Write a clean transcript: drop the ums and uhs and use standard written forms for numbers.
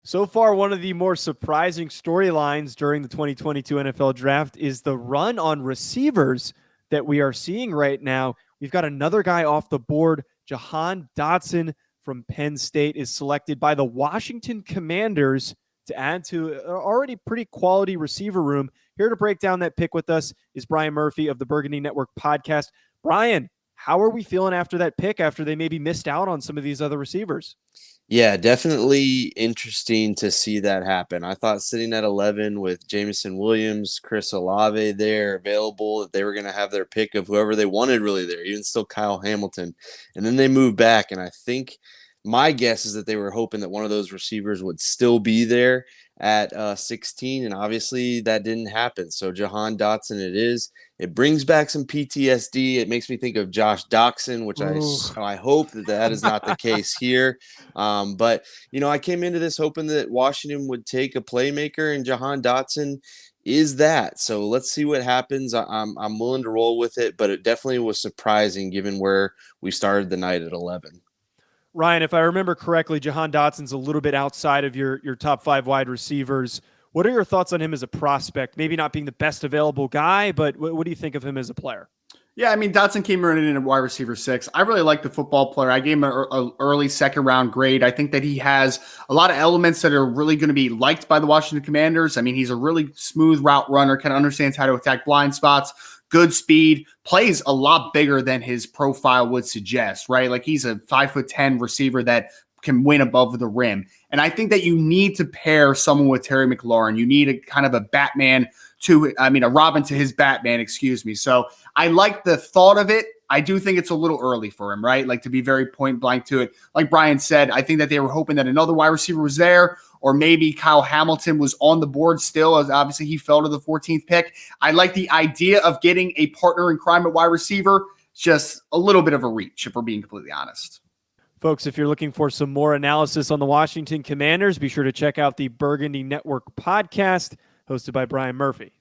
So far, one of the more surprising storylines during the 2022 NFL Draft is the run on receivers that we are seeing right now. We've got another guy off the board. Jahan Dotson from Penn State is selected by the Washington Commanders to add to an already pretty quality receiver room. Here to break down that pick with us is Brian Murphy of the Burgundy Network podcast. Brian, how are we feeling after that pick after they maybe missed out on some of these other receivers? Yeah, definitely interesting to see that happen. I thought sitting at 11 with Jamison Williams, Chris Olave there available, that they were going to have their pick of whoever they wanted really there, even still Kyle Hamilton. And then they moved back, and I think my guess is that they were hoping that one of those receivers would still be there at 16, and obviously that didn't happen. So Jahan Dotson it is. It brings back some PTSD. It makes me think of Josh Doxson, which I hope that is not the case here. But, I came into this hoping that Washington would take a playmaker, and Jahan Dotson is that. So let's see what happens. I'm willing to roll with it, but it definitely was surprising given where we started the night at 11. Ryan, if I remember correctly, Jahan Dotson's a little bit outside of your top five wide receivers. What are your thoughts on him as a prospect? Maybe not being the best available guy, but what do you think of him as a player? Yeah, I mean, Dotson came running in at wide receiver 6. I really like the football player. I gave him an early second round grade. I think that he has a lot of elements that are really going to be liked by the Washington Commanders. I mean, he's a really smooth route runner, kind of understands how to attack blind spots, good speed, plays a lot bigger than his profile would suggest, right? Like he's a 5'10" receiver that can win above the rim. And I think that you need to pair someone with Terry McLaurin. You need a kind of a a Robin to his Batman, excuse me. So I like the thought of it. I do think it's a little early for him, right? Like to be very point blank to it. Like Brian said, I think that they were hoping that another wide receiver was there, or maybe Kyle Hamilton was on the board still, as obviously he fell to the 14th pick. I like the idea of getting a partner in crime at wide receiver. Just a little bit of a reach, if we're being completely honest. Folks, if you're looking for some more analysis on the Washington Commanders, be sure to check out the Burgundy Network podcast hosted by Brian Murphy.